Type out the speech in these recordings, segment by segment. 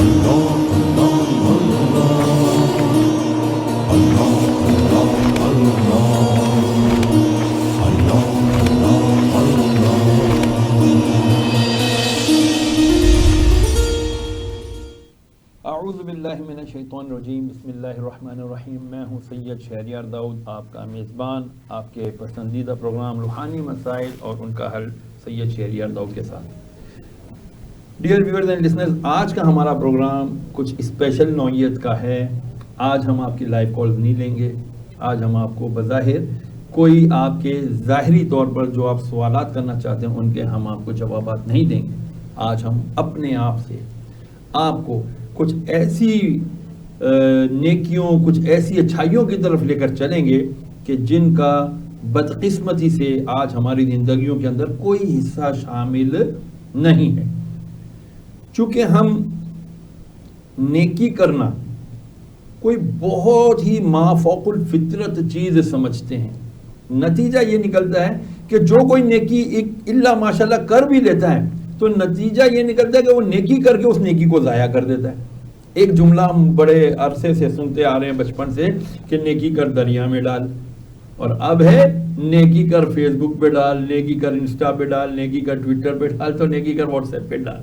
اعوذ باللہ من الشیطان الرجیم، بسم اللہ الرحمن الرحیم۔ میں ہوں سید شہریار داؤد، آپ کا میزبان، آپ کے پسندیدہ پروگرام روحانی مسائل اور ان کا حل سید شہریار داؤد کے ساتھ۔ ڈیئر ویورز اینڈ لسنرز، آج کا ہمارا پروگرام کچھ اسپیشل نوعیت کا ہے۔ آج ہم آپ کی لائیو کالز نہیں لیں گے۔ آج ہم آپ کو بظاہر کوئی آپ کے ظاہری طور پر جو آپ سوالات کرنا چاہتے ہیں ان کے ہم آپ کو جوابات نہیں دیں گے۔ آج ہم اپنے آپ سے آپ کو کچھ ایسی نیکیوں، کچھ ایسی اچھائیوں کی طرف لے کر چلیں گے کہ جن کا بدقسمتی سے آج ہماری زندگیوں کے اندر کوئی حصہ شامل نہیں ہے۔ چونکہ ہم نیکی کرنا کوئی بہت ہی مافوق الفطرت چیز سمجھتے ہیں، نتیجہ یہ نکلتا ہے کہ جو کوئی نیکی الا ماشاءاللہ کر بھی لیتا ہے تو نتیجہ یہ نکلتا ہے کہ وہ نیکی کر کے اس نیکی کو ضائع کر دیتا ہے۔ ایک جملہ ہم بڑے عرصے سے سنتے آ رہے ہیں بچپن سے کہ نیکی کر دریا میں ڈال، اور اب ہے نیکی کر فیس بک پہ ڈال، نیکی کر انسٹا پہ ڈال، نیکی کر ٹویٹر پہ ڈال، تو نیکی کر واٹس ایپ پہ ڈال۔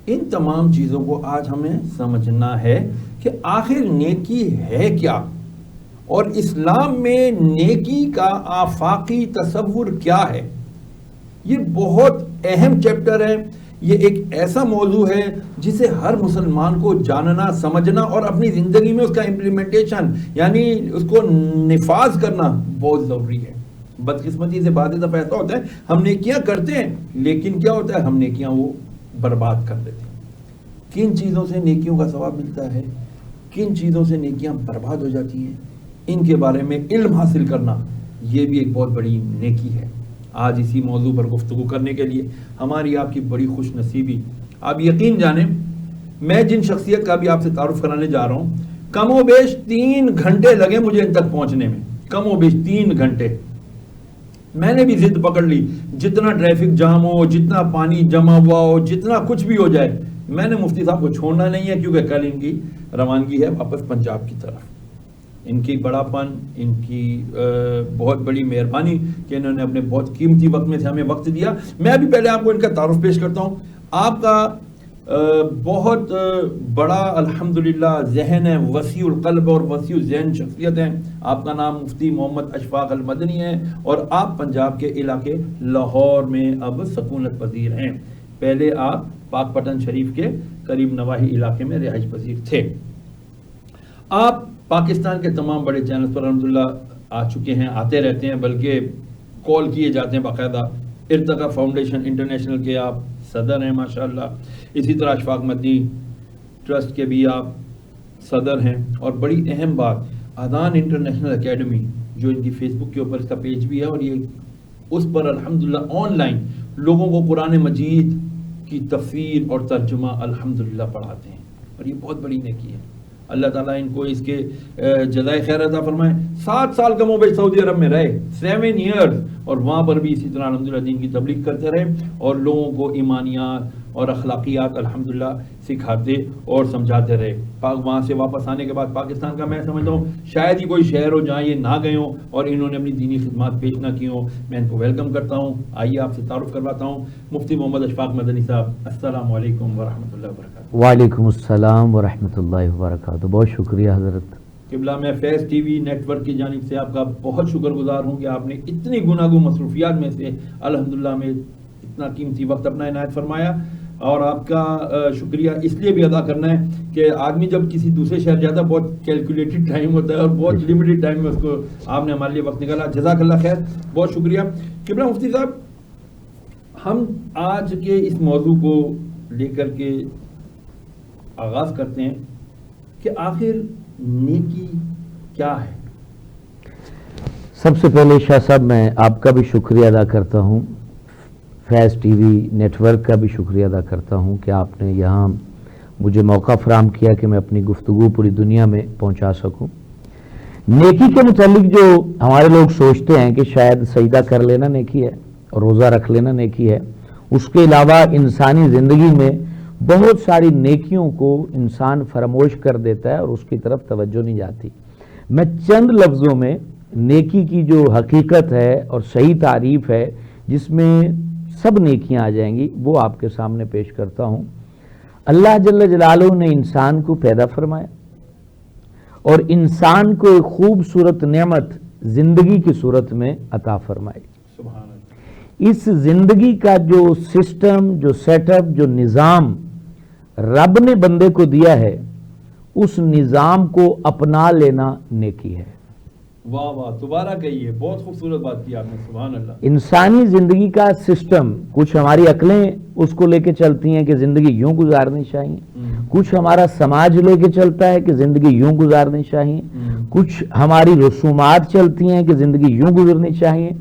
ان تمام چیزوں کو آج ہمیں سمجھنا ہے کہ آخر نیکی ہے کیا، اور اسلام میں نیکی کا آفاقی تصور کیا ہے۔ یہ بہت اہم چیپٹر ہے۔ یہ ایک ایسا موضوع ہے جسے ہر مسلمان کو جاننا، سمجھنا اور اپنی زندگی میں اس کا امپلیمنٹیشن یعنی اس کو نفاذ کرنا بہت ضروری ہے۔ بدقسمتی سے بعض دفعہ ایسا ہوتا ہے ہم نیکیاں کرتے ہیں لیکن کیا ہوتا ہے، ہم نیکیاں وہ برباد کر دیتے ہیں۔ کن چیزوں سے نیکیوں کا ثواب ملتا ہے، کن چیزوں سے نیکیاں برباد ہو جاتی ہیں، ان کے بارے میں علم حاصل کرنا یہ بھی ایک بہت بڑی نیکی ہے۔ آج اسی موضوع پر گفتگو کرنے کے لیے ہماری آپ کی بڑی خوش نصیبی، آپ یقین جانیں میں جن شخصیت کا بھی آپ سے تعارف کرانے جا رہا ہوں، کم و بیش 3 گھنٹے لگے مجھے ان تک پہنچنے میں، کم و بیش 3 گھنٹے۔ میں نے بھی ضد پکڑ لی، جتنا ٹریفک جام ہو، جتنا پانی جمع ہوا ہو، جتنا کچھ بھی ہو جائے، میں نے مفتی صاحب کو چھوڑنا نہیں ہے، کیونکہ کل ان کی روانگی ہے واپس پنجاب کی طرف۔ ان کی بڑا پن، ان کی بہت بڑی مہربانی کہ انہوں نے اپنے بہت قیمتی وقت میں سے ہمیں وقت دیا۔ میں ابھی پہلے آپ کو ان کا تعارف پیش کرتا ہوں۔ آپ کا بہت بڑا الحمدللہ ذہن ہے، وسیع القلب اور وسیع ذہن شخصیت ہے۔ آپ کا نام مفتی محمد اشفاق المدنی ہے اور آپ پنجاب کے علاقے لاہور میں اب سکونت پذیر ہیں۔ پہلے آپ پاک پٹن شریف کے قریب نواحی علاقے میں رہائش پذیر تھے۔ آپ پاکستان کے تمام بڑے چینلز پر الحمدللہ آ چکے ہیں، آتے رہتے ہیں، بلکہ کال کیے جاتے ہیں باقاعدہ۔ ارتقا فاؤنڈیشن انٹرنیشنل کے آپ صدر ہیں ماشاءاللہ، اسی طرح اشفاق مدنی ٹرسٹ کے بھی آپ صدر ہیں، اور بڑی اہم بات اذان انٹرنیشنل اکیڈمی جو ان کی فیس بک کے اوپر اس کا پیج بھی ہے، اور یہ اس پر الحمدللہ آن لائن لوگوں کو قرآن مجید کی تفسیر اور ترجمہ الحمدللہ پڑھاتے ہیں، اور یہ بہت بڑی نیکی ہے۔ اللہ تعالیٰ ان کو اس کے جزائے خیر عطا فرمائے۔ 7 سال کم و بیش سعودی عرب میں رہے، 7 ایئرز، اور وہاں پر بھی اسی طرح الحمدللہ دین کی تبلیغ کرتے رہے اور لوگوں کو ایمانیات اور اخلاقیات الحمدللہ سکھاتے اور سمجھاتے رہے۔ وہاں سے واپس آنے کے بعد پاکستان کا میں سمجھتا ہوں شاید ہی کوئی شہر ہو جہاں یہ نہ گئے ہوں اور انہوں نے اپنی دینی خدمات پیش نہ کی ہوں۔ میں ان کو ویلکم کرتا ہوں۔ آئیے آپ سے تعارف کرواتا ہوں مفتی محمد اشفاق مدنی صاحب۔ السلام علیکم ورحمۃ اللہ وبرکاتہ۔ وعلیکم السلام ورحمۃ اللہ وبرکاتہ۔ بہت شکریہ حضرت۔ قبلہ، میں فیض ٹی وی نیٹ ورک کی جانب سے آپ کا بہت شکر گزار ہوں کہ آپ نے اتنی گناگو مصروفیات میں سے الحمدللہ میں اتنا قیمتی وقت اپنا عنایت فرمایا، اور آپ کا شکریہ اس لیے بھی ادا کرنا ہے کہ آدمی جب کسی دوسرے شہر جاتا ہے بہت کیلکولیٹڈ ٹائم ہوتا ہے اور بہت لمیٹڈ ٹائم میں اس کو آپ نے ہمارے لیے وقت نکالا، جزاک اللہ خیر، بہت شکریہ۔ قبلہ مفتی صاحب، ہم آج کے اس موضوع کو لے کر کے آغاز کرتے ہیں کہ آخر نیکی کیا ہے؟ سب سے پہلے شاہ صاحب میں آپ کا بھی شکریہ ادا کرتا ہوں، فیض ٹی وی نیٹ ورک کا بھی شکریہ ادا کرتا ہوں کہ آپ نے یہاں مجھے موقع فراہم کیا کہ میں اپنی گفتگو پوری دنیا میں پہنچا سکوں۔ نیکی کے متعلق جو ہمارے لوگ سوچتے ہیں کہ شاید سجدہ کر لینا نیکی ہے اور روزہ رکھ لینا نیکی ہے، اس کے علاوہ انسانی زندگی میں بہت ساری نیکیوں کو انسان فراموش کر دیتا ہے اور اس کی طرف توجہ نہیں جاتی. میں چند لفظوں میں نیکی کی جو حقیقت ہے اور صحیح تعریف ہے جس میں سب نیکیاں آ جائیں گی وہ آپ کے سامنے پیش کرتا ہوں. اللہ جل جلالہ نے انسان کو پیدا فرمایا اور انسان کو ایک خوبصورت نعمت زندگی کی صورت میں عطا فرمائی. سبحان اللہ. اس زندگی کا جو سسٹم، جو سیٹ اپ، جو نظام رب نے بندے کو دیا ہے اس نظام کو اپنا لینا نیکی ہے. واہ واہ، دوبارہ کہیے، بہت خوبصورت بات کی آپ نے. سبحان اللہ. انسانی زندگی کا سسٹم، کچھ ہماری عقلیں اس کو لے کے چلتی ہیں کہ زندگی یوں گزارنی چاہیے، کچھ ہمارا سماج لے کے چلتا ہے کہ زندگی یوں گزارنی چاہیے، کچھ ہماری رسومات چلتی ہیں کہ زندگی یوں گزرنی چاہیے،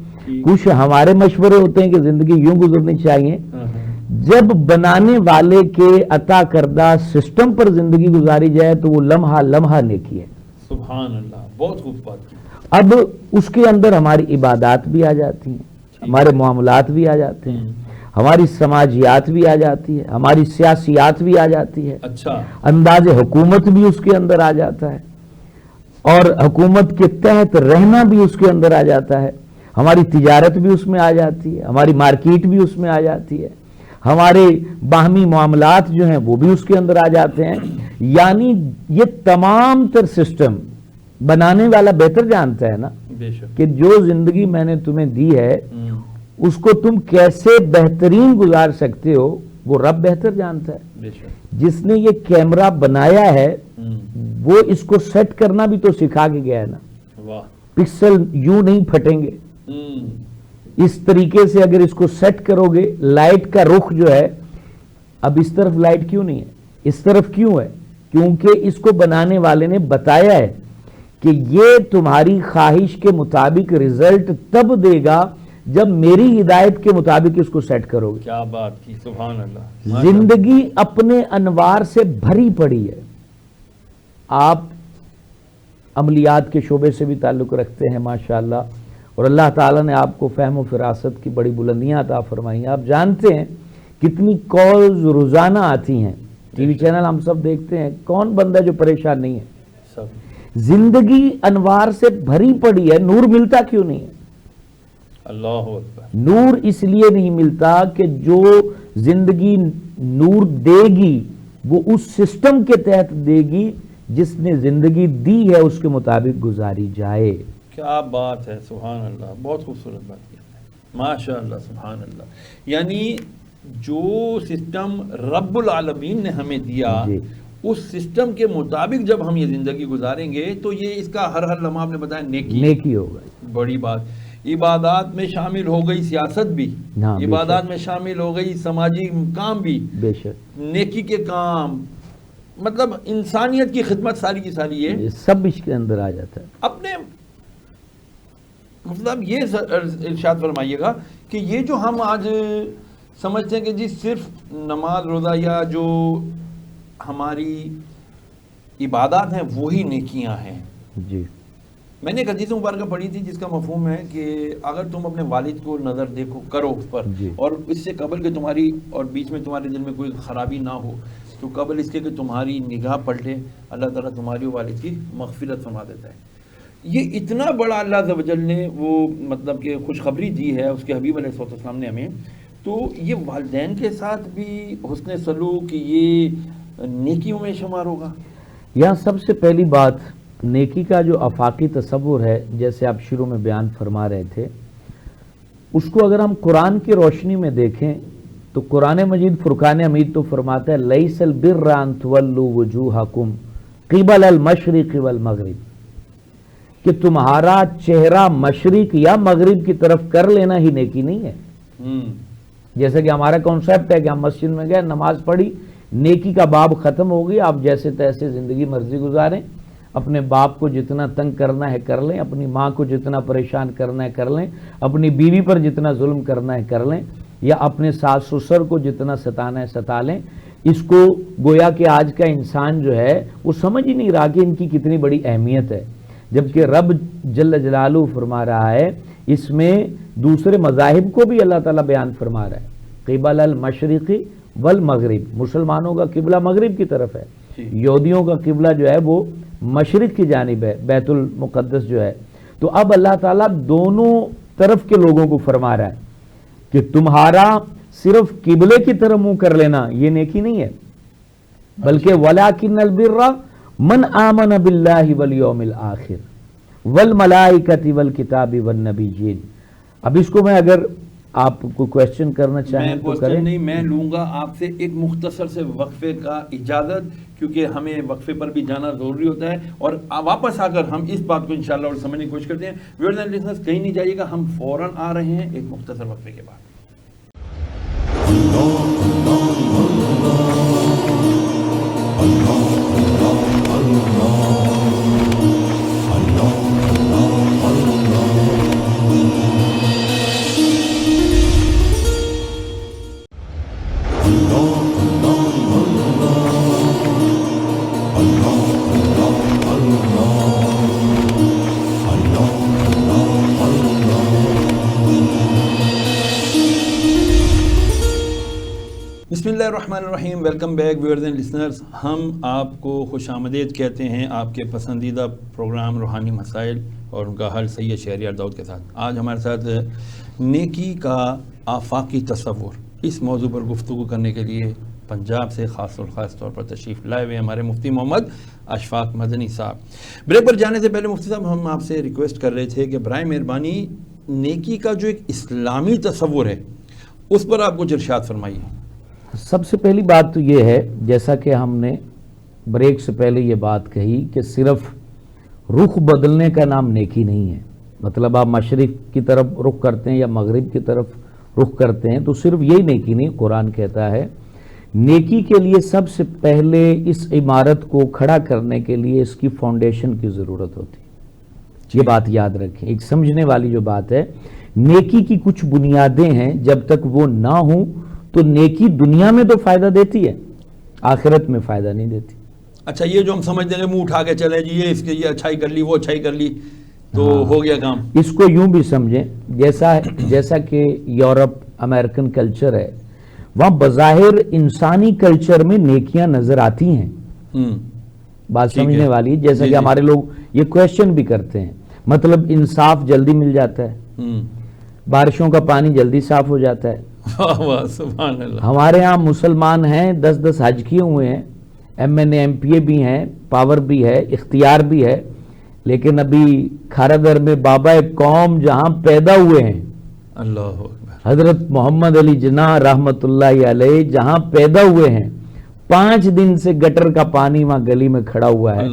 کچھ ہمارے مشورے ہوتے ہیں کہ زندگی یوں گزرنی چاہیے. جب بنانے والے کے عطا کردہ سسٹم پر زندگی گزاری جائے تو وہ لمحہ لمحہ نیکی ہے. سبحان اللہ، بہت خوب بات کی. اب اس کے اندر ہماری عبادات بھی آ جاتی ہیں، ہمارے معاملات بھی آ جاتے ہیں، ہماری سماجیات بھی آ جاتی ہے، ہماری سیاسیات بھی آ جاتی ہے. اچھا. انداز حکومت بھی اس کے اندر آ جاتا ہے اور حکومت کے تحت رہنا بھی اس کے اندر آ جاتا ہے. ہماری تجارت بھی اس میں آ جاتی ہے، ہماری مارکیٹ بھی اس میں آ جاتی ہے، ہمارے باہمی معاملات جو ہیں وہ بھی اس کے اندر آ جاتے ہیں. یعنی یہ تمام تر سسٹم بنانے والا بہتر جانتا ہے نا کہ جو زندگی میں نے تمہیں دی ہے اس کو تم کیسے بہترین گزار سکتے ہو وہ رب بہتر جانتا ہے. جس نے یہ کیمرہ بنایا ہے وہ اس کو سیٹ کرنا بھی تو سکھا کے گیا ہے نا. پکسل یوں نہیں پھٹیں گے، اس طریقے سے اگر اس کو سیٹ کرو گے لائٹ کا رخ جو ہے، اب اس طرف لائٹ کیوں نہیں ہے، اس طرف کیوں ہے؟ کیونکہ اس کو بنانے والے نے بتایا ہے کہ یہ تمہاری خواہش کے مطابق رزلٹ تب دے گا جب میری ہدایت کے مطابق اس کو سیٹ کرو گے. کیا بات کی. سبحان اللہ. زندگی اپنے انوار سے بھری پڑی ہے. آپ عملیات کے شعبے سے بھی تعلق رکھتے ہیں ماشاءاللہ، اور اللہ تعالیٰ نے آپ کو فہم و فراست کی بڑی بلندیاں عطا فرمائی ہیں. آپ جانتے ہیں کتنی کالز روزانہ آتی ہیں، ٹی وی چینل ہم سب دیکھتے ہیں، کون بندہ جو پریشان نہیں ہے. زندگی انوار سے بھری پڑی ہے، نور ملتا کیوں نہیں ہے؟ اللہ اکبر. نور اس لیے نہیں ملتا کہ جو زندگی نور دے گی وہ اس سسٹم کے تحت دے گی جس نے زندگی دی ہے اس کے مطابق گزاری جائے. کیا بات ہے. سبحان اللہ، بہت خوبصورت بات کی ماشاء اللہ. سبحان اللہ. یعنی جو سسٹم رب العالمین نے ہمیں دیا اس سسٹم کے مطابق جب ہم یہ زندگی گزاریں گے تو یہ اس کا ہر لمحہ آپ نے بتایا نیکی ہوگا. بڑی بات. عبادات میں شامل ہو گئی سیاست بھی، عبادات میں شامل ہو گئی سماجی کام بھی، بے شک نیکی کے کام، مطلب انسانیت کی خدمت ساری کی ساری ہے، سب اس کے اندر آ جاتا ہے. اپنے مطلب یہ ارشاد فرمائیے گا کہ یہ جو ہم آج سمجھتے ہیں کہ جی صرف نماز روزہ یا جو ہماری عبادات ہیں وہی نیکیاں ہیں. جی میں نے ایک حدیث مبارکہ پڑھی تھی جس کا مفہوم ہے کہ اگر تم اپنے والد کو نظر دیکھو کرو اس پر اور اس سے قبل کہ تمہاری اور بیچ میں تمہارے دل میں کوئی خرابی نہ ہو تو قبل اس کے کہ تمہاری نگاہ پلٹے اللہ تعالیٰ تمہاری والد کی مغفرت فرما دیتا ہے. یہ اتنا بڑا اللہ عز و جل نے وہ مطلب کہ خوشخبری دی ہے اس کے حبیب علیہ السلام نے ہمیں. تو یہ والدین کے ساتھ بھی حسن سلوک یہ نیکیوں میں شمار ہوگا. یہاں سب سے پہلی بات نیکی کا جو آفاقی تصور ہے جیسے آپ شروع میں بیان فرما رہے تھے اس کو اگر ہم قرآن کی روشنی میں دیکھیں تو قرآن مجید فرقان حمید تو فرماتا ہے لیس البر ان تولوا وجوہکم قبل المشرق والمغرب، کہ تمہارا چہرہ مشرق یا مغرب کی طرف کر لینا ہی نیکی نہیں ہے. جیسے کہ ہمارا کانسیپٹ ہے کہ ہم مسجد میں گئے نماز پڑھی نیکی کا باب ختم ہو گئی، آپ جیسے تیسے زندگی مرضی گزاریں، اپنے باپ کو جتنا تنگ کرنا ہے کر لیں، اپنی ماں کو جتنا پریشان کرنا ہے کر لیں، اپنی بیوی پر جتنا ظلم کرنا ہے کر لیں، یا اپنے ساس سسر کو جتنا ستانا ہے ستا لیں. اس کو گویا کہ آج کا انسان جو ہے وہ سمجھ ہی نہیں رہا کہ ان کی کتنی بڑی اہمیت ہے، جبکہ رب جل جلالہ فرما رہا ہے اس میں دوسرے مذاہب کو بھی اللہ تعالیٰ بیان فرما رہا ہے قبل المشرقی والمغرب، مسلمانوں کا قبلہ مغرب کی طرف ہے، جی۔ یہودیوں کا قبلہ جو ہے وہ مشرق کی جانب ہے، بیت المقدس جو ہے۔ تو اب اللہ تعالیٰ دونوں طرف کے لوگوں کو فرما رہا ہے کہ تمہارا صرف قبلے کی طرف منہ کر لینا یہ نیکی نہیں ہے، بلکہ وَلَٰكِنَّ الْبِرَّ مَنْ آمَنَ بِاللَّهِ وَالْيَوْمِ الْآخِرِ وَالْمَلَائِكَةِ وَالْكِتَابِ وَالنَّبِيِّينَ۔ اب اس کو میں اگر آپ کو کویسچن کرنا چاہیں تو کریں۔ نہیں، میں لوں گا آپ سے ایک مختصر سے وقفے کا اجازت، کیونکہ ہمیں وقفے پر بھی جانا ضروری ہوتا ہے، اور واپس آ کر ہم اس بات کو انشاءاللہ اور سمجھنے کی کوشش کرتے ہیں۔ ویورز اینڈ لسنرز، کہیں نہیں جائیے گا، ہم فوراً آ رہے ہیں ایک مختصر وقفے کے بعد۔ بسم اللہ الرحمن الرحیم، welcome back viewers and listeners. ہم آپ کو خوش آمدید کہتے ہیں آپ کے پسندیدہ پروگرام روحانی مسائل اور ان کا حل سید شہریار داؤد کے ساتھ۔ آج ہمارے ساتھ نیکی کا آفاقی تصور، اس موضوع پر گفتگو کرنے کے لیے پنجاب سے خاص طور پر تشریف لائے ہوئے ہمارے مفتی محمد اشفاق مدنی صاحب۔ بریک پر جانے سے پہلے مفتی صاحب، ہم آپ سے ریکویسٹ کر رہے تھے کہ برائے مہربانی نیکی کا جو ایک اسلامی تصور ہے اس پر آپ کچھ ارشاد فرمائیے۔ سب سے پہلی بات تو یہ ہے، جیسا کہ ہم نے بریک سے پہلے یہ بات کہی کہ صرف رخ بدلنے کا نام نیکی نہیں ہے۔ مطلب آپ مشرق کی طرف رخ کرتے ہیں یا مغرب کی طرف رخ کرتے ہیں تو صرف یہی نیکی نہیں، قرآن کہتا ہے نیکی کے لیے سب سے پہلے اس عمارت کو کھڑا کرنے کے لیے اس کی فاؤنڈیشن کی ضرورت ہوتی۔ یہ بات یاد رکھیں، ایک سمجھنے والی جو بات ہے، نیکی کی کچھ بنیادیں ہیں، جب تک وہ نہ ہوں تو نیکی دنیا میں تو فائدہ دیتی ہے، آخرت میں فائدہ نہیں دیتی۔ اچھا، یہ جو ہم سمجھ دیں گے منہ اٹھا کے چلے جی، یہ اچھائی کر لی، وہ اچھائی کر لی تو ہو گیا کام۔ اس کو یوں بھی سمجھیں، جیسا کہ یورپ امریکن کلچر ہے، وہاں بظاہر انسانی کلچر میں نیکیاں نظر آتی ہیں۔ بات سمجھنے والی، جیسا کہ ہمارے لوگ یہ کویسچن بھی کرتے ہیں، مطلب انصاف جلدی مل جاتا ہے، بارشوں کا پانی جلدی صاف ہو جاتا ہے۔ سبحان اللہ۔ ہمارے ہاں مسلمان ہیں، 10 حج کیے ہوئے ہیں، MNA MPA بھی ہیں، پاور بھی ہے، اختیار بھی ہے، لیکن ابھی کھارادر میں بابا قوم جہاں پیدا ہوئے ہیں، اللہ اکبر، حضرت محمد علی جناح رحمت اللہ علیہ جہاں پیدا ہوئے ہیں، 5 دن سے گٹر کا پانی وہاں گلی میں کھڑا ہوا ہے،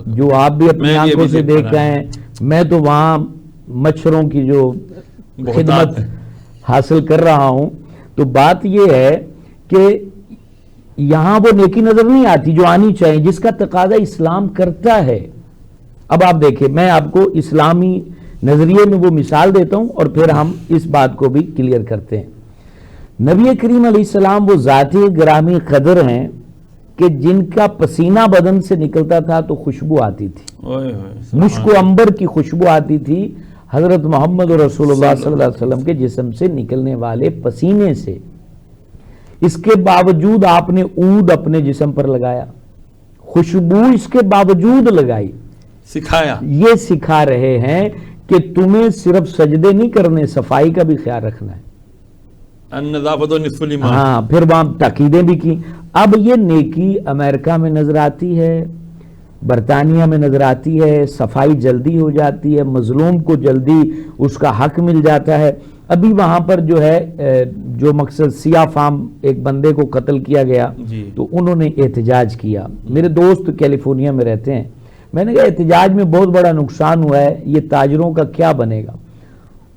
جو آپ بھی اپنی آنکھوں سے دیکھ رہے ہیں۔ میں تو وہاں مچھروں کی جو خدمت حاصل کر رہا ہوں، تو بات یہ ہے کہ یہاں وہ نیکی نظر نہیں آتی جو آنی چاہیے، جس کا تقاضا اسلام کرتا ہے۔ اب آپ دیکھیں، میں آپ کو اسلامی نظریے میں وہ مثال دیتا ہوں اور پھر ہم اس بات کو بھی کلیئر کرتے ہیں۔ نبی کریم علیہ السلام وہ ذاتی گرامی قدر ہیں کہ جن کا پسینہ بدن سے نکلتا تھا تو خوشبو آتی تھی، مشک و عنبر کی خوشبو آتی تھی حضرت محمد رسول اللہ صلی اللہ علیہ وسلم کے جسم سے نکلنے والے پسینے سے۔ اس کے باوجود آپ نے عود اپنے جسم پر لگایا، خوشبو اس کے باوجود لگائی، سکھایا۔ یہ سکھا رہے ہیں کہ تمہیں صرف سجدے نہیں کرنے، صفائی کا بھی خیال رکھنا ہے۔ النظافۃ نصف الایمان۔ ہاں، پھر وہاں تاکیدیں بھی کی۔ اب یہ نیکی امریکہ میں نظر آتی ہے، برطانیہ میں نظر آتی ہے، صفائی جلدی ہو جاتی ہے، مظلوم کو جلدی اس کا حق مل جاتا ہے۔ ابھی وہاں پر جو ہے جو مقصد سیاہ فام ایک بندے کو قتل کیا گیا تو انہوں نے احتجاج کیا۔ میرے دوست کیلیفورنیا میں رہتے ہیں، میں نے کہا احتجاج میں بہت بڑا نقصان ہوا ہے، یہ تاجروں کا کیا بنے گا؟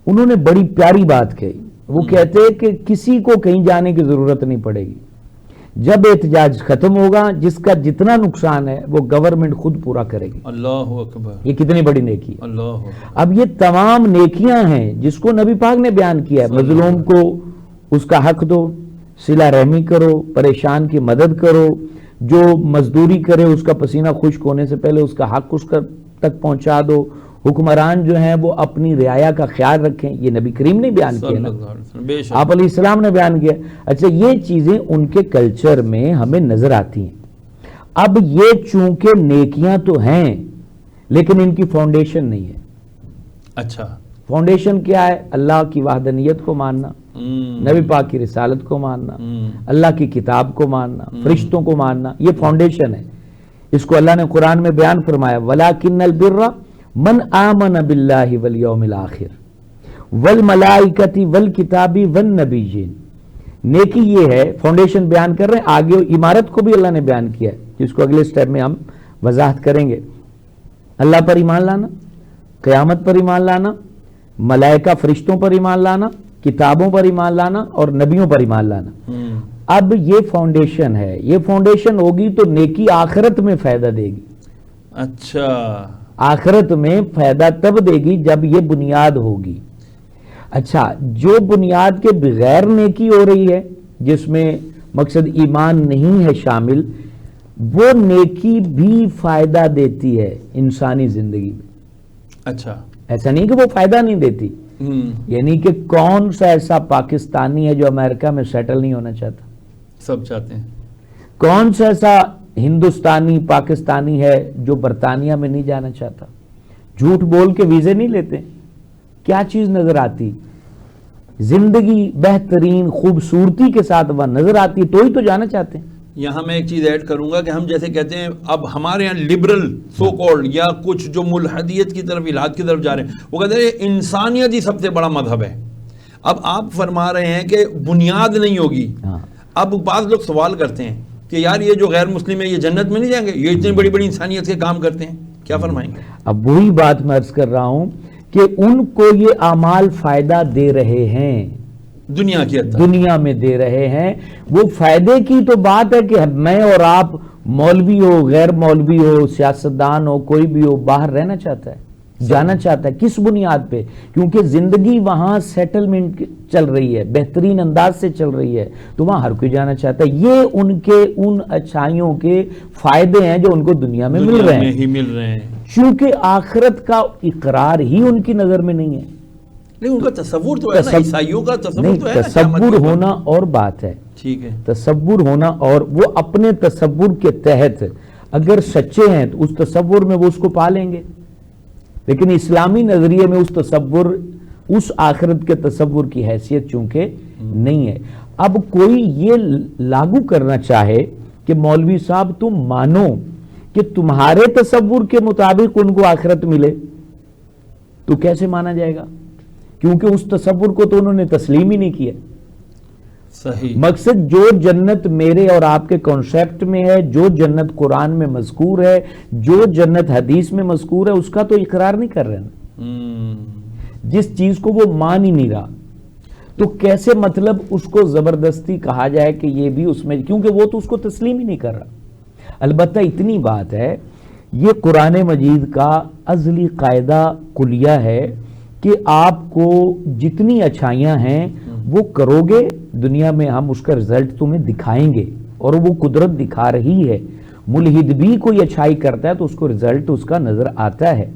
انہوں نے بڑی پیاری بات کہی، وہ کہتے ہیں کہ کسی کو کہیں جانے کی ضرورت نہیں پڑے گی، جب احتجاج ختم ہوگا جس کا جتنا نقصان ہے وہ گورنمنٹ خود پورا کرے گی۔ اللہ اکبر، یہ کتنی بڑی نیکی ہے۔ اللہ اکبر۔ اب یہ تمام نیکیاں ہیں جس کو نبی پاک نے بیان کیا ہے، مظلوم کو اس کا حق دو، صلہ رحمی کرو، پریشان کی مدد کرو، جو مزدوری کرے اس کا پسینہ خشک ہونے سے پہلے اس کا حق اس تک پہنچا دو، حکمران جو ہیں وہ اپنی رعایا کا خیال رکھیں. یہ نبی کریم نے بیان کیا نا, آپ علیہ السلام نے بیان کیا. اچھا, یہ چیزیں ان کے کلچر میں ہمیں نظر آتی ہیں. اب یہ چونکہ نیکیاں تو ہیں لیکن ان کی فاؤنڈیشن نہیں ہے. اچھا, فاؤنڈیشن کیا ہے؟ اللہ کی وحدانیت کو ماننا, نبی پاک کی رسالت کو ماننا, اللہ کی کتاب کو ماننا, فرشتوں کو ماننا, یہ فاؤنڈیشن ہے. اس کو اللہ نے قرآن میں بیان فرمایا, وَلَٰكِنَّ الْبِرَّ مَنْ آمَنَ بِاللَّهِ وَالْيَوْمِ الْآخِرِ وَالْمَلَائِكَةِ وَالْكِتَابِ وَالنَّبِيِّينَ. نیکی یہ ہے, فاؤنڈیشن بیان کر رہے ہیں. آگے عمارت کو بھی اللہ نے بیان کیا ہے, جس کو اگلے سٹیپ میں ہم وضاحت کریں گے. اللہ پر ایمان لانا, قیامت پر ایمان لانا, ملائکہ فرشتوں پر ایمان لانا, کتابوں پر ایمان لانا اور نبیوں پر ایمان لانا. اب یہ فاؤنڈیشن ہے. یہ فاؤنڈیشن ہوگی تو نیکی آخرت میں فائدہ دے گی. اچھا, آخرت میں فائدہ تب دے گی جب یہ بنیاد ہوگی. اچھا, جو بنیاد کے بغیر نیکی ہو رہی ہے, جس میں مقصد ایمان نہیں ہے شامل, وہ نیکی بھی فائدہ دیتی ہے انسانی زندگی میں. اچھا, ایسا نہیں کہ وہ فائدہ نہیں دیتی. یعنی کہ کون سا ایسا پاکستانی ہے جو امریکہ میں سیٹل نہیں ہونا چاہتا؟ سب چاہتے ہیں. کون سا ایسا ہندوستانی پاکستانی ہے جو برطانیہ میں نہیں جانا چاہتا؟ جھوٹ بول کے ویزے نہیں لیتے. کیا چیز نظر آتی؟ زندگی بہترین خوبصورتی کے ساتھ وہ نظر آتی, تو ہی تو جانا چاہتے ہیں. یہاں میں ایک چیز ایڈ کروں گا کہ ہم جیسے کہتے ہیں اب ہمارے یہاں لبرل سو کالڈ یا کچھ جو ملحدیت کی طرف الحاد کی طرف جا رہے ہیں, وہ کہتے ہیں انسانیت ہی سب سے بڑا مذہب ہے. اب آپ فرما رہے ہیں کہ بنیاد نہیں ہوگی. اب بعض لوگ سوال کرتے ہیں کہ یار یہ جو غیر مسلم ہے یہ جنت میں نہیں جائیں گے, یہ اتنی بڑی بڑی انسانیت کے کام کرتے ہیں, کیا فرمائیں گے؟ اب وہی بات میں عرض کر رہا ہوں کہ ان کو یہ اعمال فائدہ دے رہے ہیں, دنیا کی دنیا میں دے رہے ہیں. وہ فائدے کی تو بات ہے کہ میں اور آپ مولوی ہو, غیر مولوی ہو, سیاستدان ہو, کوئی بھی ہو, باہر رہنا چاہتا ہے, جانا چاہتا ہے. کس بنیاد پہ؟ کیونکہ زندگی وہاں سیٹلمنٹ چل رہی ہے, بہترین انداز سے چل رہی ہے, تو وہاں ہر کوئی جانا چاہتا ہے. یہ ان کے ان اچھائیوں کے فائدے ہیں جو ان کو دنیا میں مل رہے ہیں. چونکہ آخرت کا اقرار ہی ان کی نظر میں نہیں ہے. لیکن ان کا تصور تو ہے نا, عیسائیوں کا تصور تو ہے نا. تصور ہونا اور بات ہے, ٹھیک ہے, تصور ہونا, اور وہ اپنے تصور کے تحت اگر سچے ہیں تو اس تصور میں وہ اس کو پا لیں گے. لیکن اسلامی نظریے میں اس تصور, اس آخرت کے تصور کی حیثیت چونکہ نہیں ہے. اب کوئی یہ لاگو کرنا چاہے کہ مولوی صاحب تم مانو کہ تمہارے تصور کے مطابق ان کو آخرت ملے, تو کیسے مانا جائے گا؟ کیونکہ اس تصور کو تو انہوں نے تسلیم ہی نہیں کیا. صحیح. مقصد جو جنت میرے اور آپ کے کانسیپٹ میں ہے, جو جنت قرآن میں مذکور ہے, جو جنت حدیث میں مذکور ہے, اس کا تو اقرار نہیں کر رہے نا. جس چیز کو وہ مان ہی نہیں رہا, تو کیسے مطلب اس کو زبردستی کہا جائے کہ یہ بھی اس میں, کیونکہ وہ تو اس کو تسلیم ہی نہیں کر رہا. البتہ اتنی بات ہے, یہ قرآن مجید کا ازلی قاعدہ کلیہ ہے کہ آپ کو جتنی اچھائیاں ہیں وہ کرو گے, دنیا میں ہم اس کا رزلٹ تمہیں دکھائیں گے, اور وہ قدرت دکھا رہی ہے. ملحد بھی کوئی اچھائی کرتا ہے تو اس کو رزلٹ اس کا نظر آتا ہے.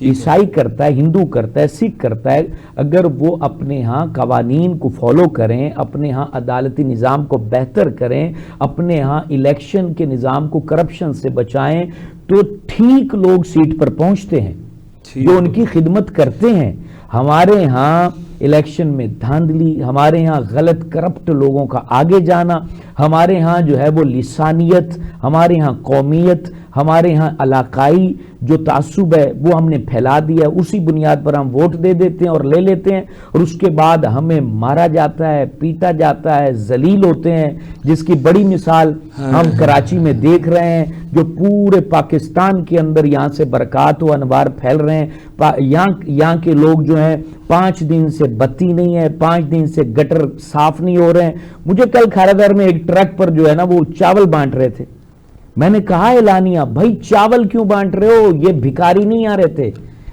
عیسائی کرتا ہے, ہندو کرتا ہے, سکھ کرتا ہے, اگر وہ اپنے ہاں قوانین کو فالو کریں, اپنے ہاں عدالتی نظام کو بہتر کریں, اپنے ہاں الیکشن کے نظام کو کرپشن سے بچائیں, تو ٹھیک لوگ سیٹ پر پہنچتے ہیں جو ان کی خدمت کرتے ہیں. ہمارے ہاں الیکشن میں دھاندلی, ہمارے ہاں غلط کرپٹ لوگوں کا آگے جانا, ہمارے ہاں جو ہے وہ لسانیت, ہمارے ہاں قومیت, ہمارے ہاں علاقائی جو تعصب ہے وہ ہم نے پھیلا دیا. اسی بنیاد پر ہم ووٹ دے دیتے ہیں اور لے لیتے ہیں, اور اس کے بعد ہمیں مارا جاتا ہے, پیٹا جاتا ہے, ذلیل ہوتے ہیں, جس کی بڑی مثال ہم کراچی میں دیکھ رہے ہیں, جو پورے پاکستان کے اندر یہاں سے برکات و انوار پھیل رہے ہیں. یہاں کے لوگ جو ہیں 5 دن سے بتی نہیں ہے, 5 دن سے گٹر صاف نہیں ہو رہے ہیں. مجھے کل کھارادار میں ایک ٹرک پر جو ہے نا وہ چاول بانٹ رہے تھے. میں نے کہا اعلانیہ, بھائی چاول کیوں بانٹ رہے ہو؟ یہ بھکاری نہیں آ رہے تھے,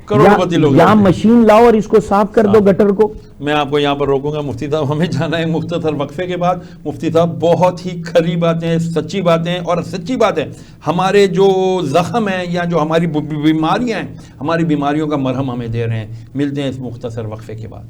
کروڑپتی لوگ یا رہتے ہیں۔ مشین لاؤ اور اس کو صاف کر دو گٹر کو۔ میں آپ کو یہاں پر روکوں گا مفتی صاحب، ہمیں جانا ہے مختصر وقفے کے بعد۔ مفتی صاحب بہت ہی کھری باتیں، سچی باتیں، اور سچی بات ہے ہمارے جو زخم ہیں یا جو ہماری بیماریاں ہیں، ہماری بیماریوں کا مرہم ہمیں دے رہے ہیں۔ ملتے ہیں اس مختصر وقفے کے بعد۔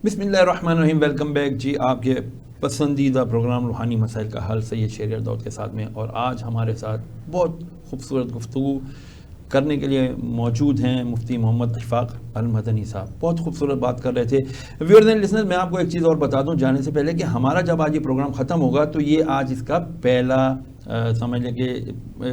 بسم اللہ الرحمن الرحیم، ویلکم بیک جی، آپ کے پسندیدہ پروگرام روحانی مسائل کا حل سید شہریار داؤد کے ساتھ میں، اور آج ہمارے ساتھ بہت خوبصورت گفتگو کرنے کے لیے موجود ہیں مفتی محمد اشفاق المدنی صاحب۔ بہت خوبصورت بات کر رہے تھے۔ ویورز اینڈ لسنرز، میں آپ کو ایک چیز اور بتا دوں جانے سے پہلے کہ ہمارا جب آج یہ پروگرام ختم ہوگا تو یہ آج اس کا پہلا سمجھ لیں کہ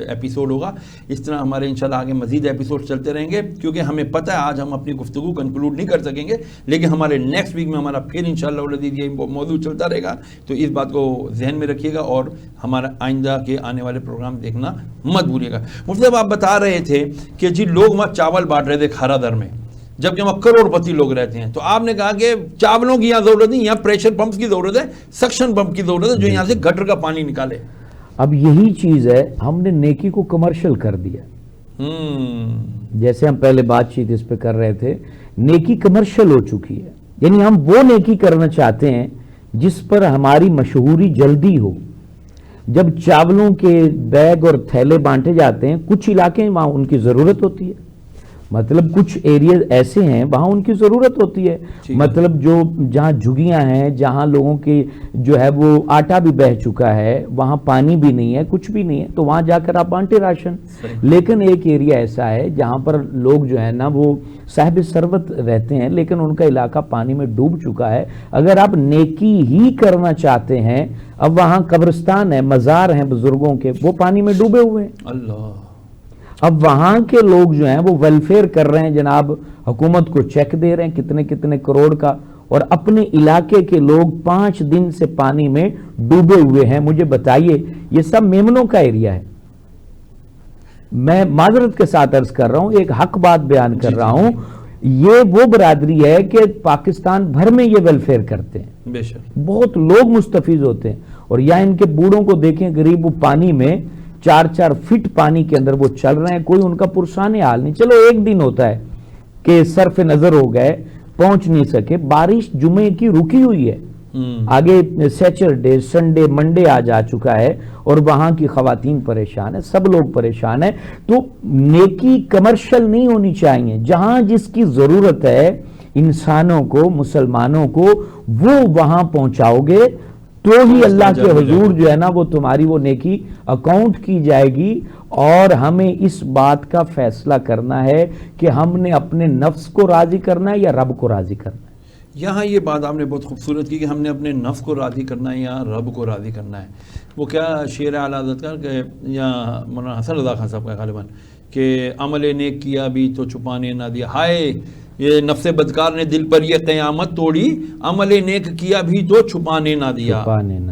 ایپیسوڈ ہوگا۔ اس طرح ہمارے انشاءاللہ آگے مزید ایپیسوڈ چلتے رہیں گے، کیونکہ ہمیں پتہ ہے آج ہم اپنی گفتگو کنکلوڈ نہیں کر سکیں گے، لیکن ہمارے نیکسٹ ویک میں ہمارا پھر انشاءاللہ العزیز یہ موضوع چلتا رہے گا۔ تو اس بات کو ذہن میں رکھیے گا اور ہمارا آئندہ کے آنے والے پروگرام دیکھنا مت بھولیے گا۔ مفتی صاحب آپ بتا رہے تھے کہ جی لوگ وہاں چاول بانٹ رہے تھے کھارا در میں، جبکہ وہاں کروڑپتی لوگ رہتے ہیں، تو آپ نے کہا کہ چاولوں کی یہاں ضرورت نہیں، یہاں پریشر پمپس کی ضرورت ہے، سکشن پمپ کی ضرورت ہے جو یہاں سے گٹر کا پانی نکالے۔ اب یہی چیز ہے، ہم نے نیکی کو کمرشل کر دیا۔ جیسے ہم پہلے بات چیت اس پہ کر رہے تھے، نیکی کمرشل ہو چکی ہے، یعنی ہم وہ نیکی کرنا چاہتے ہیں جس پر ہماری مشہوری جلدی ہو۔ جب چاولوں کے بیگ اور تھیلے بانٹے جاتے ہیں، کچھ علاقے وہاں ان کی ضرورت ہوتی ہے، مطلب کچھ ایریاز ایسے ہیں وہاں ان کی ضرورت ہوتی ہے، مطلب جو جہاں جھگیاں ہیں، جہاں لوگوں کی جو ہے وہ آٹا بھی بہہ چکا ہے، وہاں پانی بھی نہیں ہے، کچھ بھی نہیں ہے، تو وہاں جا کر آپ بانٹے راشن۔ لیکن ایک ایریا ایسا ہے جہاں پر لوگ جو ہے نا وہ صاحب ثروت رہتے ہیں، لیکن ان کا علاقہ پانی میں ڈوب چکا ہے۔ اگر آپ نیکی ہی کرنا چاہتے ہیں، اب وہاں قبرستان ہے، مزار ہیں بزرگوں کے، وہ پانی میں ڈوبے ہوئے ہیں۔ اللہ، اب وہاں کے لوگ جو ہیں وہ ویلفیئر کر رہے ہیں، جناب حکومت کو چیک دے رہے ہیں کتنے کتنے کروڑ کا، اور اپنے علاقے کے لوگ 5 دن سے پانی میں ڈوبے ہوئے ہیں۔ مجھے بتائیے، یہ سب میمنوں کا ایریا ہے۔ میں معذرت کے ساتھ عرض کر رہا ہوں، ایک حق بات بیان کر رہا ہوں، یہ وہ برادری ہے کہ پاکستان بھر میں یہ ویلفیئر کرتے ہیں، بے شک بہت لوگ مستفیض ہوتے ہیں، اور یا ان کے بوڑھوں کو دیکھیں غریب، وہ پانی میں 4-4 فٹ پانی کے اندر وہ چل رہے ہیں، کوئی ان کا پرسان حال نہیں۔ چلو ایک دن ہوتا ہے کہ صرف نظر ہو گئے، پہنچ نہیں سکے، بارش جمعے کی رکی ہوئی ہے، آگے سیچرڈے، سنڈے، منڈے آ جا چکا ہے، اور وہاں کی خواتین پریشان ہیں، سب لوگ پریشان ہیں۔ تو نیکی کمرشل نہیں ہونی چاہیے، جہاں جس کی ضرورت ہے انسانوں کو، مسلمانوں کو، وہ وہاں پہنچاؤ گے تو ہی اللہ کے حضور جو ہے نا وہ تمہاری وہ نیکی اکاؤنٹ کی جائے گی۔ اور ہمیں اس بات کا فیصلہ کرنا ہے کہ ہم نے اپنے نفس کو راضی کرنا ہے یا رب کو راضی کرنا ہے۔ یہاں یہ بات آپ نے بہت خوبصورت کی کہ ہم نے اپنے نفس کو راضی کرنا ہے یا رب کو راضی کرنا ہے۔ وہ کیا شعر اعلیٰ حضرت کا کہ یا مولانا حسن رضا خان صاحب کا غالباً کہ عمل نیک کیا بھی تو چھپانے نہ دیا، ہائے یہ نفس بدکار نے دل پر یہ قیامت توڑی، عمل نیک کیا بھی تو چھپانے نہ دیا،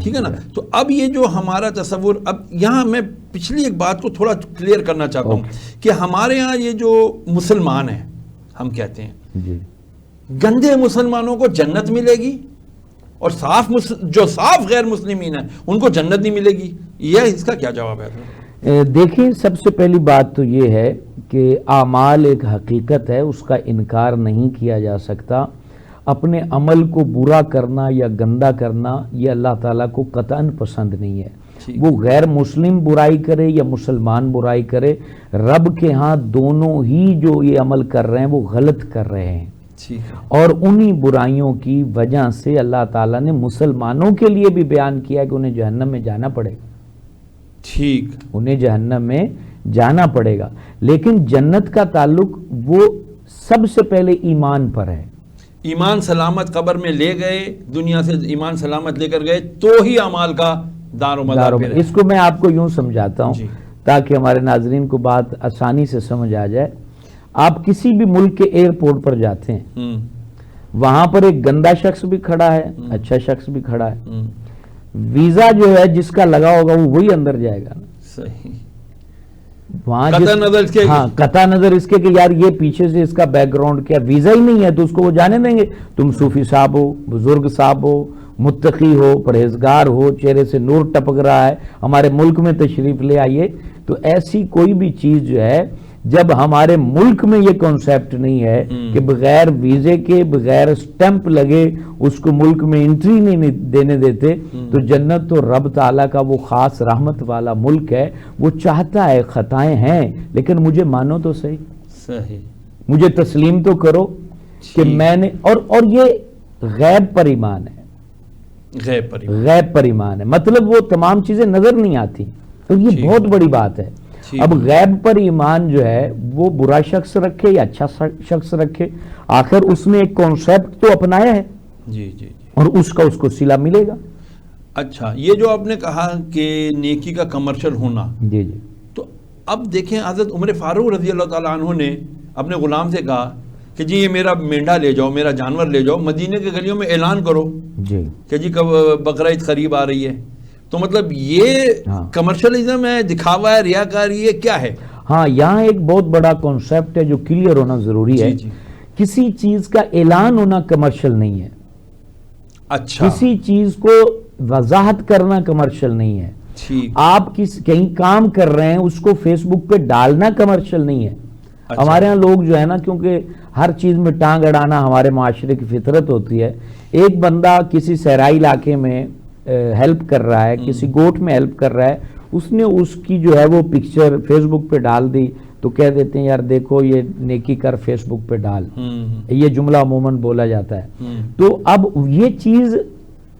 ٹھیک ہے نا۔ تو اب یہ جو ہمارا تصور، اب یہاں میں پچھلی ایک بات کو تھوڑا کلیئر کرنا چاہتا ہوں کہ ہمارے ہاں یہ جو مسلمان ہیں، ہم کہتے ہیں گندے مسلمانوں کو جنت ملے گی اور جو صاف غیر مسلمین ہیں ان کو جنت نہیں ملے گی، یہ اس کا کیا جواب ہے؟ دیکھیں، سب سے پہلی بات تو یہ ہے کہ اعمال ایک حقیقت ہے، اس کا انکار نہیں کیا جا سکتا۔ اپنے عمل کو برا کرنا یا گندا کرنا یہ اللہ تعالیٰ کو قطعاً پسند نہیں ہے۔ وہ غیر مسلم برائی کرے یا مسلمان برائی کرے، رب کے ہاں دونوں ہی جو یہ عمل کر رہے ہیں وہ غلط کر رہے ہیں، اور انہی برائیوں کی وجہ سے اللہ تعالیٰ نے مسلمانوں کے لیے بھی بیان کیا کہ انہیں جہنم میں جانا پڑے گا، ٹھیک، انہیں جہنم میں جانا پڑے گا۔ لیکن جنت کا تعلق وہ سب سے پہلے ایمان پر ہے۔ ایمان سلامت قبر میں لے گئے، دنیا سے ایمان سلامت لے کر گئے تو ہی اعمال کا دار و مدار پہ ہے۔ اس کو میں آپ کو یوں سمجھاتا ہوں، تاکہ ہمارے ناظرین کو بات آسانی سے سمجھ آ جائے. آپ کسی بھی ملک کے ایئرپورٹ پر جاتے ہیں, وہاں پر ایک گندا شخص بھی کھڑا ہے, اچھا شخص بھی کھڑا ہے. ویزا جو ہے جس کا لگا ہوگا وہ وہی اندر جائے گا. صحیح. وہاں قطع نظر اس کے کہ یار یہ پیچھے سے اس کا بیک گراؤنڈ کیا, ویزا ہی نہیں ہے تو اس کو وہ جانے دیں گے. تم صوفی صاحب ہو, بزرگ صاحب ہو, متقی ہو, پرہیزگار ہو, چہرے سے نور ٹپک رہا ہے, ہمارے ملک میں تشریف لے آئیے. تو ایسی کوئی بھی چیز جو ہے, جب ہمارے ملک میں یہ کانسیپٹ نہیں ہے کہ بغیر ویزے کے, بغیر سٹیمپ لگے اس کو ملک میں انٹری نہیں دینے دیتے, تو جنت تو رب تعالیٰ کا وہ خاص رحمت والا ملک ہے. وہ چاہتا ہے, خطائیں ہیں لیکن مجھے مانو تو صحیح, مجھے تسلیم تو کرو کہ میں نے, اور یہ غیب پر ایمان ہے. غیب پر ایمان ہے مطلب وہ تمام چیزیں نظر نہیں آتی, تو یہ بہت بڑی بات ہے. اب غیب پر ایمان جو ہے وہ برا شخص رکھے یا اچھا شخص رکھے, آخر اس نے ایک کانسیپٹ تو اپنایا ہے, اور اس کو صلہ ملے گا. اچھا, یہ جو آپ نے کہا کہ نیکی کا کمرشل ہونا, جی, تو اب دیکھیں حضرت عمر فاروق رضی اللہ تعالیٰ عنہ نے اپنے غلام سے کہا کہ جی یہ میرا مینڈا لے جاؤ, میرا جانور لے جاؤ, مدینے کے گلیوں میں اعلان کرو کہ جی کب بقرعید قریب آ رہی ہے. تو مطلب یہ کمرشلزم ہے, دکھاوا ہے, ریاکاری ہے, کیا ہے؟ ہاں, یہاں ایک بہت بڑا کانسیپٹ ہے جو کلیئر ہونا ضروری ہے. کسی چیز کا اعلان ہونا کمرشل نہیں ہے. اچھا, کسی چیز کو وضاحت کرنا کمرشل نہیں ہے. آپ کہیں کام کر رہے ہیں, اس کو فیس بک پہ ڈالنا کمرشل نہیں ہے. ہمارے ہاں لوگ جو ہے نا, کیونکہ ہر چیز میں ٹانگ اڑانا ہمارے معاشرے کی فطرت ہوتی ہے. ایک بندہ کسی صحرائی علاقے میں ہیلپ کر رہا ہے, کسی گوٹ میں ہیلپ کر رہا ہے, اس نے اس کی جو ہے وہ پکچر فیس بک پہ ڈال دی, تو کہہ دیتے ہیں یار دیکھو یہ نیکی کر فیس بک پہ ڈال. یہ جملہ عموماً بولا جاتا ہے. تو اب یہ چیز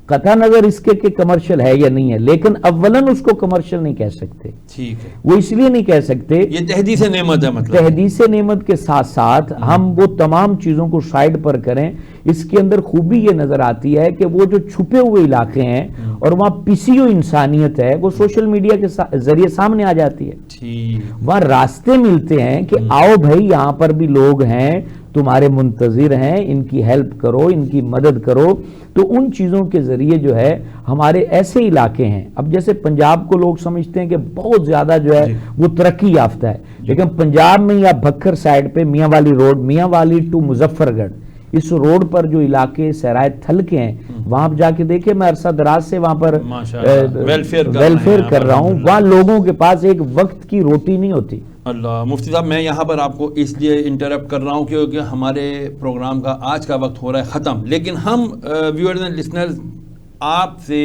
قطع نظر اس کے کہ کمرشل ہے یا نہیں ہے, لیکن اولاً اس کو کمرشل نہیں کہہ سکتے. ٹھیک ہے, وہ اس لیے نہیں کہہ سکتے, یہ تحدیث نعمت ہے. مطلب تحدیث نعمت کے ساتھ ساتھ ہم وہ تمام چیزوں کو سائڈ پر کریں. اس کے اندر خوبی یہ نظر آتی ہے کہ وہ جو چھپے ہوئے علاقے ہیں اور وہاں پسی ہوئی انسانیت ہے, وہ سوشل میڈیا کے ذریعے سامنے آ جاتی ہے. وہاں راستے ملتے ہیں کہ آؤ بھائی یہاں پر بھی لوگ ہیں, تمہارے منتظر ہیں, ان کی ہیلپ کرو, ان کی مدد کرو. تو ان چیزوں کے ذریعے جو ہے ہمارے ایسے علاقے ہیں, اب جیسے پنجاب کو لوگ سمجھتے ہیں کہ بہت زیادہ جو ہے وہ ترقی یافتہ ہے, لیکن پنجاب میں یا بھکر سائڈ پہ میاں والی روڈ, میاں والی ٹو مظفر گڑھ, اس روڈ پر جو علاقے صحرائے تھل کے ہیں, وہاں جا کے دیکھیں, میں عرصہ دراز سے وہاں پر ویلفیئر کر رہا ہوں, وہاں لوگوں کے پاس ایک وقت کی روٹی نہیں ہوتی. اللہ مفتی صاحب, میں یہاں پر آپ کو اس لیے انٹرپٹ کر رہا ہوں کیونکہ ہمارے پروگرام کا آج کا وقت ہو رہا ہے ختم, لیکن ہم ویورز اینڈ لسنرز آپ سے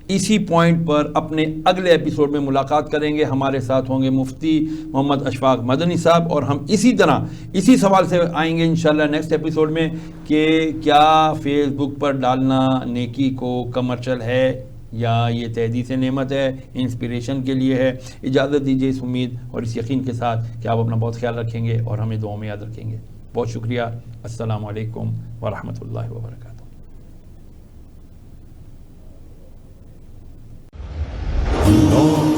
اسی پوائنٹ پر اپنے اگلے ایپیسوڈ میں ملاقات کریں گے. ہمارے ساتھ ہوں گے مفتی محمد اشفاق مدنی صاحب, اور ہم اسی طرح اسی سوال سے آئیں گے انشاءاللہ نیکسٹ ایپیسوڈ میں کہ کیا فیس بک پر ڈالنا نیکی کو کمرشل ہے یا یہ تحدیث نعمت ہے, انسپریشن کے لیے ہے. اجازت دیجیے اس امید اور اس یقین کے ساتھ کہ آپ اپنا بہت خیال رکھیں گے اور ہمیں دعاؤں میں یاد رکھیں گے. بہت شکریہ. السلام علیکم ورحمۃ اللہ وبرکاتہ. اللہ